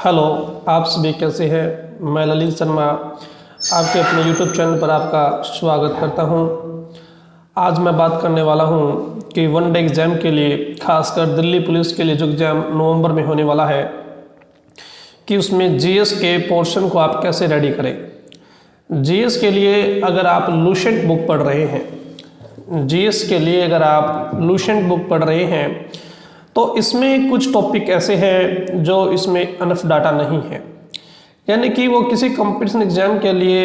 Hello, आप सभी कैसे हैं। मैं ललित शर्मा आपके अपने यूट्यूब चैनल पर आपका स्वागत करता हूं। आज मैं बात करने वाला हूं कि वन डे एग्ज़ाम के लिए, खासकर दिल्ली पुलिस के लिए जो एग्ज़ाम नवंबर में होने वाला है, कि उसमें जीएस के पोर्शन को आप कैसे रेडी करें। जीएस के लिए अगर आप लुसेंट बुक पढ़ रहे हैं, जीएस के लिए अगर आप लुसेंट बुक पढ़ रहे हैं तो इसमें कुछ टॉपिक ऐसे हैं जो इसमें अनफ डाटा नहीं है, यानी कि वो किसी कंपटीशन एग्जाम के लिए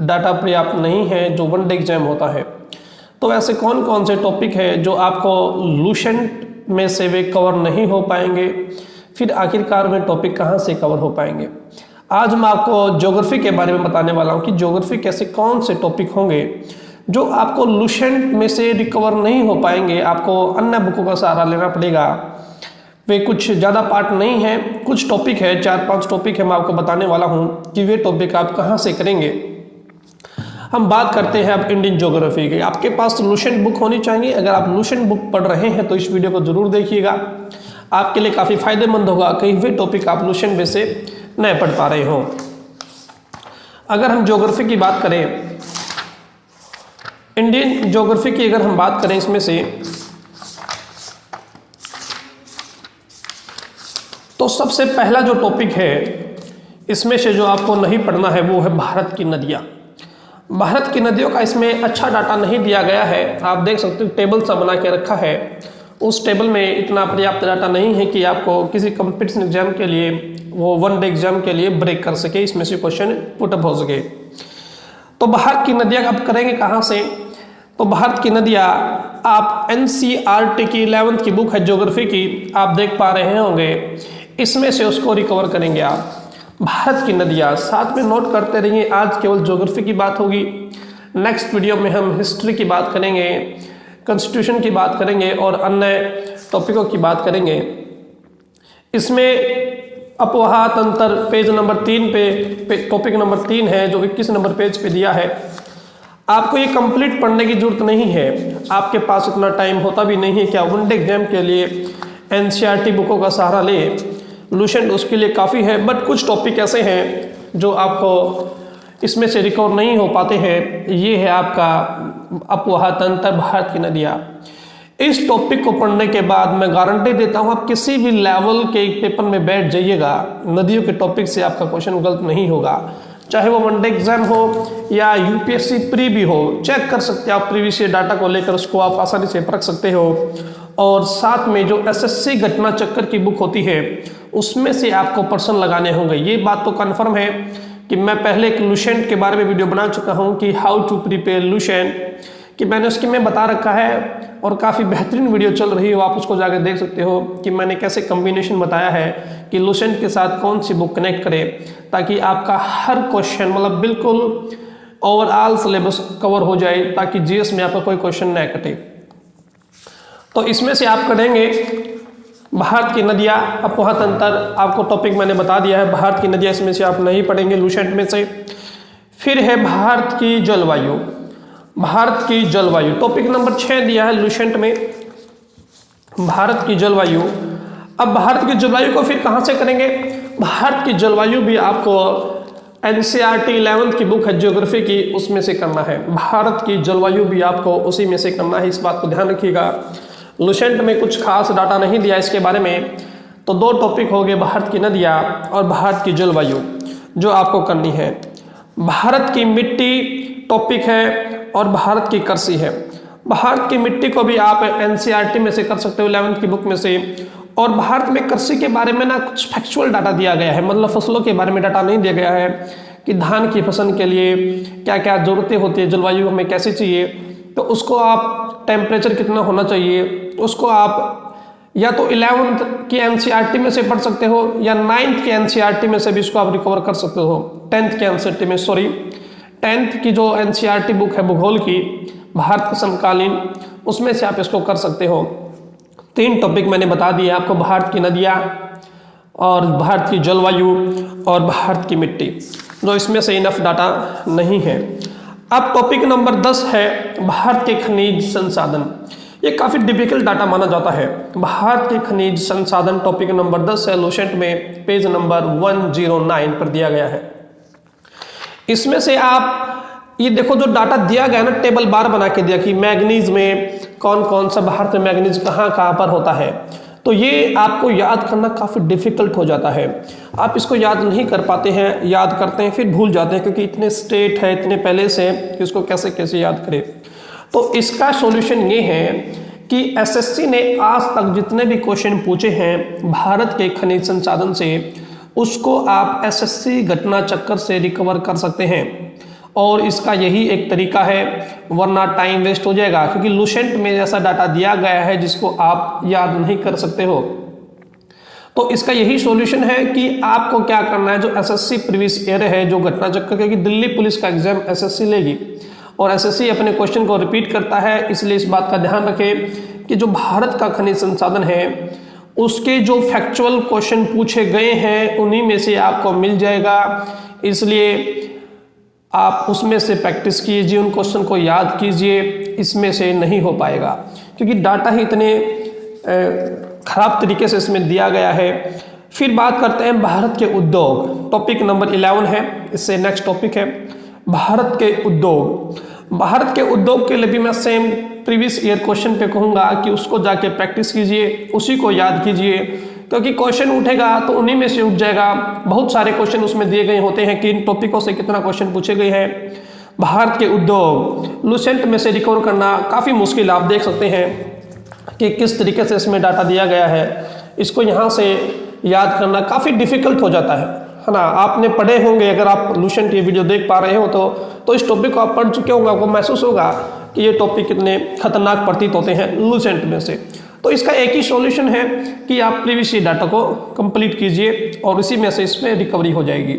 डाटा पर्याप्त नहीं है जो वन डे एग्जाम होता है। तो ऐसे कौन कौन से टॉपिक है जो आपको लुसेंट में से वे कवर नहीं हो पाएंगे, फिर आखिरकार में टॉपिक कहाँ से कवर हो पाएंगे। आज मैं आपको ज्योग्राफी के बारे में बताने वाला हूँ कि ज्योग्राफी कैसे कौन से टॉपिक होंगे जो आपको लुसेंट में से रिकवर नहीं हो पाएंगे, आपको अन्य बुकों का सहारा लेना पड़ेगा। वे कुछ ज़्यादा पार्ट नहीं है, कुछ टॉपिक है, 4-5 टॉपिक है, मैं आपको बताने वाला हूँ कि वे टॉपिक आप कहाँ से करेंगे। हम बात करते हैं अब इंडियन ज्योग्राफी की। आपके पास लुसेंट बुक होनी चाहिए। अगर आप लुसेंट बुक पढ़ रहे हैं तो इस वीडियो को जरूर देखिएगा, आपके लिए काफ़ी फायदेमंद होगा। कहीं वे टॉपिक आप लुसेंट में से नहीं पढ़ पा रहे हो। अगर हम ज्योग्राफी की बात करें, इंडियन ज्योग्राफी की अगर हम बात करें, इसमें से तो सबसे पहला जो टॉपिक है इसमें से जो आपको नहीं पढ़ना है वो है भारत की नदियाँ। भारत की नदियों का इसमें अच्छा डाटा नहीं दिया गया है। आप देख सकते हो टेबल सा बना के रखा है, उस टेबल में इतना पर्याप्त डाटा नहीं है कि आपको किसी कंपटीशन एग्जाम के लिए, वो वन डे एग्जाम के लिए ब्रेक कर सके, इसमें से क्वेश्चन पुटअप हो सके। तो भारत की नदियाँ आप करेंगे कहाँ से? तो भारत की नदियाँ आप एनसीईआरटी की 11th की बुक है ज्योग्राफी की, आप देख पा रहे होंगे, इसमें से उसको रिकवर करेंगे आप। भारत की नदियाँ साथ में नोट करते रहिए। आज केवल ज्योग्राफी की बात होगी, नेक्स्ट वीडियो में हम हिस्ट्री की बात करेंगे, कॉन्स्टिट्यूशन की बात करेंगे और अन्य टॉपिकों की बात करेंगे। इसमें अपवाह तंत्र पेज नंबर 3 पे टॉपिक नंबर 3 है जो 21 नंबर पेज पे दिया है। आपको ये कंप्लीट पढ़ने की जरूरत नहीं है, आपके पास इतना टाइम होता भी नहीं है कि आप वन डे एग्जाम के लिए एनसीईआरटी बुकों का सहारा ले। लुसेंट उसके लिए काफ़ी है, बट कुछ टॉपिक ऐसे हैं जो आपको इसमें से रिकवर नहीं हो पाते हैं। ये है आपका अपवाह तंत्र, भारत की नदियाँ। इस टॉपिक को पढ़ने के बाद मैं गारंटी देता हूँ आप किसी भी लेवल के पेपर में बैठ जाइएगा, नदियों के टॉपिक से आपका क्वेश्चन गलत नहीं होगा। चाहे वो वन डे एग्जाम हो या यूपीएससी प्री भी हो, चेक कर सकते हैं आप प्रीवियस डाटा को लेकर, उसको आप आसानी से परख सकते हो। और साथ में जो एसएससी घटना चक्कर की बुक होती है उसमें से आपको प्रश्न लगाने होंगे। ये बात तो कन्फर्म है कि मैं पहले एक लुसेंट के बारे में वीडियो बना चुका हूँ कि हाउ टू प्रिपेयर लुसेंट, कि मैंने उसके में बता रखा है और काफ़ी बेहतरीन वीडियो चल रही है, आप उसको जाकर देख सकते हो कि मैंने कैसे कम्बिनेशन बताया है कि लुसेंट के साथ कौन सी बुक कनेक्ट करे ताकि आपका हर क्वेश्चन मतलब बिल्कुल ओवरऑल सिलेबस कवर हो जाए, ताकि जीएस में आपका कोई क्वेश्चन न कटे। तो इसमें से आप करेंगे भारत की नदियाँ, अपवाह तंत्र, आपको टॉपिक मैंने बता दिया है। भारत की नदियाँ इसमें से आप नहीं पढ़ेंगे लुसेंट में से। फिर है भारत की जलवायु। भारत की जलवायु टॉपिक नंबर 6 दिया है लुसेंट में, भारत की जलवायु। अब भारत की जलवायु को फिर कहाँ से करेंगे? भारत की जलवायु भी आपको एनसीईआरटी 11th की बुक है ज्योग्राफी की, उसमें से करना है। भारत की जलवायु भी आपको उसी में से करना है, इस बात को ध्यान रखिएगा। लुसेंट में कुछ खास डाटा नहीं दिया इसके बारे में। तो 2 टॉपिक हो गए, भारत की नदियाँ और भारत की जलवायु, जो आपको करनी है। भारत की मिट्टी टॉपिक है और भारत की कृषि है। भारत की मिट्टी को भी आप एनसीईआरटी में से कर सकते हो 11th की बुक में से। और भारत में कृषि के बारे में ना कुछ फैक्चुअल डाटा दिया गया है, मतलब फसलों के बारे में डाटा नहीं दिया गया है कि धान की फसल के लिए क्या क्या ज़रूरतें होती है, जलवायु हमें कैसी चाहिए। तो उसको आप टेम्परेचर कितना होना चाहिए, उसको आप या तो 11th की एनसीईआरटी में से पढ़ सकते हो या 9th की एनसीईआरटी में से भी इसको आप रिकवर कर सकते हो। 10th की एनसीईआरटी में, 10th की जो एनसीईआरटी बुक है भूगोल की, भारत के समकालीन, उसमें से आप इसको कर सकते हो। 3 टॉपिक मैंने बता दिए आपको, भारत की नदियाँ और भारत की जलवायु और भारत की मिट्टी, जो इसमें से इनफ डाटा नहीं है। अब टॉपिक नंबर 10 है भारत के खनिज संसाधन। ये काफ़ी डिफिकल्ट डाटा माना जाता है। भारत के खनिज संसाधन टॉपिक नंबर 10 है, लुसेंट में पेज नंबर 109 पर दिया गया है। इसमें से आप ये देखो जो डाटा दिया गया ना, टेबल बार बना के दिया कि मैग्नीज में कौन कौन सा, भारत में मैग्नीज कहाँ कहाँ पर होता है, तो ये आपको याद करना काफ़ी डिफिकल्ट हो जाता है। आप इसको याद नहीं कर पाते हैं, याद करते हैं फिर भूल जाते हैं, क्योंकि इतने स्टेट है, इतने पहले से कि उसको कैसे कैसे याद करें। तो इसका सॉल्यूशन ये है कि एसएससी ने आज तक जितने भी क्वेश्चन पूछे हैं भारत के खनिज संसाधन से, उसको आप एसएससी घटना चक्कर से रिकवर कर सकते हैं। और इसका यही एक तरीका है, वरना टाइम वेस्ट हो जाएगा, क्योंकि लुसेंट में ऐसा डाटा दिया गया है जिसको आप याद नहीं कर सकते हो। तो इसका यही सॉल्यूशन है कि आपको क्या करना है, जो एसएससी प्रीवियस ईयर है, जो घटना चक्कर, क्योंकि दिल्ली पुलिस का एग्जाम एसएससी लेगी और एसएससी अपने क्वेश्चन को रिपीट करता है, इसलिए इस बात का ध्यान रखें कि जो भारत का खनिज संसाधन है उसके जो फैक्चुअल क्वेश्चन पूछे गए हैं उन्हीं में से आपको मिल जाएगा। इसलिए आप उसमें से प्रैक्टिस कीजिए, उन क्वेश्चन को याद कीजिए, इसमें से नहीं हो पाएगा क्योंकि डाटा ही इतने खराब तरीके से इसमें दिया गया है। फिर बात करते हैं भारत के उद्योग, टॉपिक नंबर 11 है, इससे नेक्स्ट टॉपिक है भारत के उद्योग। भारत के उद्योग के लिए भी मैं सेम प्रीवियस ईयर क्वेश्चन पे कहूँगा कि उसको जाके प्रैक्टिस कीजिए, उसी को याद कीजिए, क्योंकि क्वेश्चन उठेगा तो उन्हीं में से उठ जाएगा। बहुत सारे क्वेश्चन उसमें दिए गए होते हैं कि इन टॉपिकों से कितना क्वेश्चन पूछे गए हैं। भारत के उद्योग लुसेंट में से रिकवर करना काफ़ी मुश्किल, आप देख सकते हैं कि किस तरीके से इसमें डाटा दिया गया है। इसको यहाँ से याद करना काफ़ी डिफिकल्ट हो जाता है ना। आपने पढ़े होंगे, अगर आप लुसेंट ये वीडियो देख पा रहे हो तो इस टॉपिक को आप पढ़ चुके होंगे, आपको महसूस होगा कि ये टॉपिक कितने खतरनाक प्रतीत होते हैं लुसेंट में से। तो इसका एक ही सॉल्यूशन है कि आप प्रीवियस ईयर डाटा को कंप्लीट कीजिए और इसी में से इसमें रिकवरी हो जाएगी।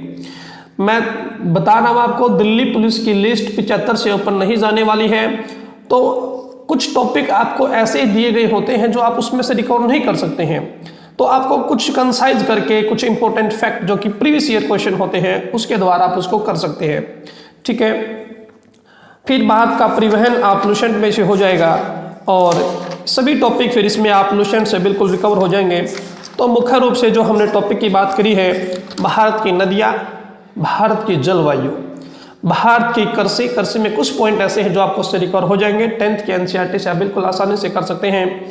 मैं बता रहा हूँ आपको, दिल्ली पुलिस की लिस्ट 75 से ऊपर नहीं जाने वाली है, तो कुछ टॉपिक आपको ऐसे दिए गए होते हैं जो आप उसमें से रिकवर नहीं कर सकते हैं। तो आपको कुछ कंसाइज करके कुछ इंपॉर्टेंट फैक्ट जो कि प्रीवियस ईयर क्वेश्चन होते हैं उसके द्वारा आप उसको कर सकते हैं, ठीक है। फिर भारत का परिवहन आप लुसेंट में से हो जाएगा और सभी टॉपिक फिर इसमें आप लुसेंट से बिल्कुल रिकवर हो जाएंगे। तो मुख्य रूप से जो हमने टॉपिक की बात करी है, भारत की नदियाँ, भारत की जलवायु, भारत की कृषि में कुछ पॉइंट ऐसे हैं जो आपको उससे रिकवर हो जाएंगे। 10th के एनसीईआरटी से आप बिल्कुल आसानी से कर सकते हैं।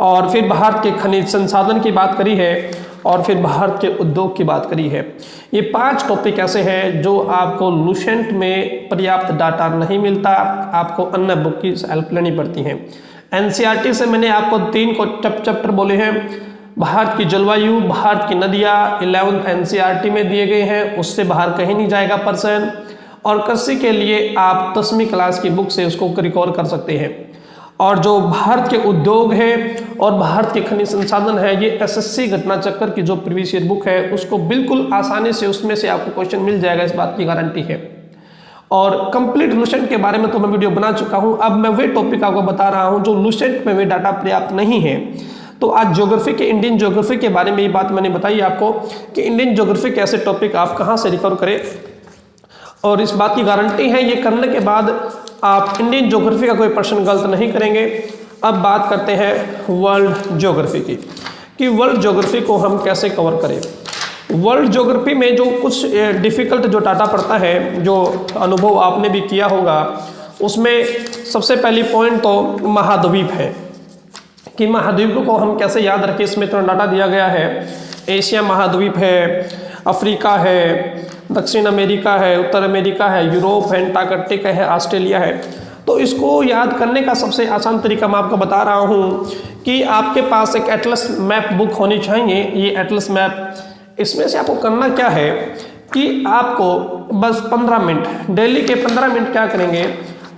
और फिर भारत के खनिज संसाधन की बात करी है और फिर भारत के उद्योग की बात करी है। ये 5 टॉपिक ऐसे हैं जो आपको लुसेंट में पर्याप्त डाटा नहीं मिलता, आपको अन्य बुक की हेल्प लेनी पड़ती है। एनसीईआरटी से मैंने आपको 3 को चैप्टर बोले हैं, भारत की जलवायु, भारत की नदियाँ 11th एनसीईआरटी में दिए गए हैं, उससे बाहर कहीं नहीं जाएगा पर्सन। और कृषि के लिए आप 10वीं क्लास की बुक से उसको रिकवर कर सकते हैं। और जो भारत के उद्योग है और भारत के खनिज संसाधन है, ये एसएससी घटना चक्कर की जो प्रीवियस ईयर बुक है उसको बिल्कुल आसानी से उसमें से आपको क्वेश्चन मिल जाएगा, इस बात की गारंटी है। और कंप्लीट लुसेंट के बारे में तो मैं वीडियो बना चुका हूँ, अब मैं वे टॉपिक आपको बता रहा हूँ जो लुसेंट में वे डाटा पर्याप्त नहीं है। तो आज ज्योग्राफी के, इंडियन ज्योग्राफी के बारे में ये बात मैंने बताई आपको कि इंडियन ज्योग्राफी के ऐसे टॉपिक आप कहाँ से रिकवर करें, और इस बात की गारंटी है ये करने के बाद आप इंडियन ज्योग्राफी का कोई प्रश्न गलत नहीं करेंगे। अब बात करते हैं वर्ल्ड ज्योग्राफी की कि वर्ल्ड ज्योग्राफी को हम कैसे कवर करें। वर्ल्ड ज्योग्राफी में जो कुछ डिफ़िकल्ट जो डाटा पड़ता है, जो अनुभव आपने भी किया होगा, उसमें सबसे पहली पॉइंट तो महाद्वीप है कि महाद्वीप को हम कैसे याद रखें। इसमें इतना डाटा दिया गया है, एशिया महाद्वीप है, अफ्रीका है, दक्षिण अमेरिका है, उत्तर अमेरिका है, यूरोप है, अंटार्कटिका है, ऑस्ट्रेलिया है। तो इसको याद करने का सबसे आसान तरीका मैं आपको बता रहा हूँ कि आपके पास एक एटलस मैप बुक होनी चाहिए। ये एटलस मैप, इसमें से आपको करना क्या है कि आपको बस 15 मिनट, डेली के 15 मिनट क्या करेंगे,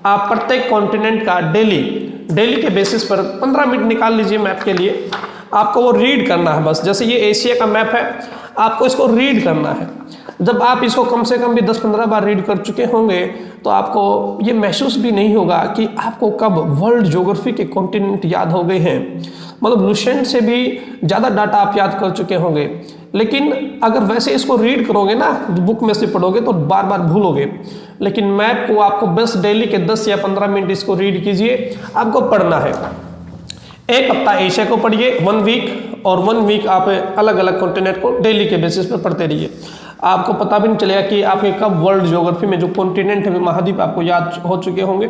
आप प्रत्येक कॉन्टिनेंट का डेली के बेसिस पर 15 मिनट निकाल लीजिए मैप के लिए। आपको वो रीड करना है बस। जैसे ये एशिया का मैप है, आपको इसको रीड करना है। जब आप इसको कम से कम भी 10-15 बार रीड कर चुके होंगे तो आपको ये महसूस भी नहीं होगा कि आपको कब वर्ल्ड ज्योग्राफी के कॉन्टिनेंट याद हो गए हैं। मतलब लुसेंट से भी ज़्यादा डाटा आप याद कर चुके होंगे, लेकिन अगर वैसे इसको रीड करोगे ना, बुक में से पढ़ोगे तो बार बार भूलोगे। लेकिन मैप को आपको बस डेली के 10 या 15 मिनट इसको रीड कीजिए, आपको पढ़ना है। एक हफ्ता एशिया को पढ़िए 1 वीक, और 1 वीक आप अलग अलग कॉन्टिनेंट को डेली के बेसिस पर पढ़ते रहिए। आपको पता भी नहीं चलेगा कि आपके कब वर्ल्ड ज्योग्राफी में जो कॉन्टिनेंट है, महाद्वीप आपको याद हो चुके होंगे।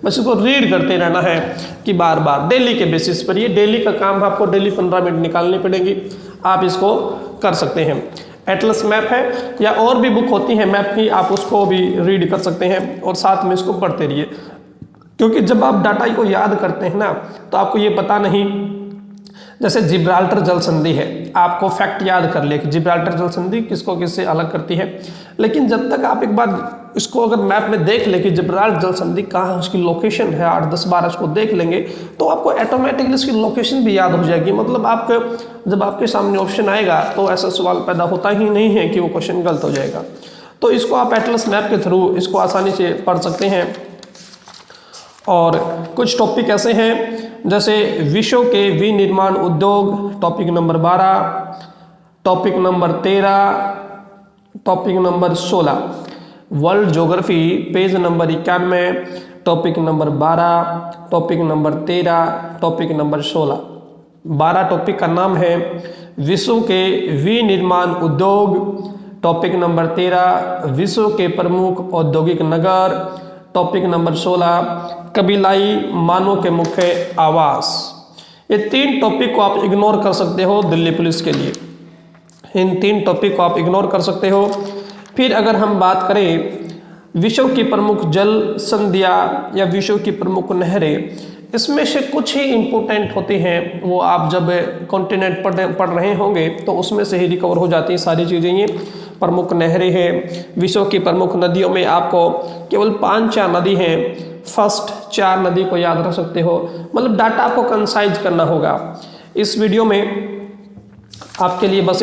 बस इसको रीड करते रहना है कि बार बार डेली के बेसिस पर। ये डेली का काम है, आपको डेली 15 मिनट निकालनी पड़ेगी, आप इसको कर सकते हैं। एटलस मैप है या और भी बुक होती हैं मैप की, आप उसको भी रीड कर सकते हैं और साथ में इसको पढ़ते रहिए। क्योंकि जब आप डाटा को याद करते हैं ना, तो आपको ये पता नहीं, जैसे जिब्राल्टर जल संधि है, आपको फैक्ट याद कर ले कि जिब्राल्टर जल संधि किसको किससे अलग करती है, लेकिन जब तक आप एक बार इसको अगर मैप में देख ले कि जिब्राल्टर जल संधि कहाँ है, उसकी लोकेशन है, 8, 10, 12 इसको देख लेंगे तो आपको ऑटोमेटिकली इसकी लोकेशन भी याद हो जाएगी। मतलब आपके जब आपके सामने ऑप्शन आएगा तो ऐसा सवाल पैदा होता ही नहीं है कि वो क्वेश्चन गलत हो जाएगा। तो इसको आप एटलस मैप के थ्रू इसको आसानी से पढ़ सकते हैं। और कुछ टॉपिक ऐसे हैं जैसे विश्व के विनिर्माण उद्योग, topic number 12, topic number 13, topic number 16, world geography page number 91, topic number 12, topic number 13, topic number 16। 12 topic का नाम है विश्व के विनिर्माण उद्योग, टॉपिक नंबर 13 विश्व के प्रमुख औद्योगिक नगर, टॉपिक नंबर 16 कबीलाई मानव के मुख्य आवास। ये 3 टॉपिक को आप इग्नोर कर सकते हो दिल्ली पुलिस के लिए, इन 3 टॉपिक को आप इग्नोर कर सकते हो। फिर अगर हम बात करें विश्व की प्रमुख जल संधियाँ या विश्व की प्रमुख नहरें, इसमें से कुछ ही इम्पोर्टेंट होती हैं, वो आप जब कॉन्टिनेंट पढ़ रहे होंगे तो उसमें से ही रिकवर हो जाती हैं सारी चीज़ें। ये प्रमुख नहरें हैं, विश्व की प्रमुख नदियों में आपको केवल 5-4 नदी हैं, फर्स्ट 4 नदी को याद रख सकते हो। मतलब डाटा आपको कंसाइज करना होगा। इस वीडियो में आपके लिए बस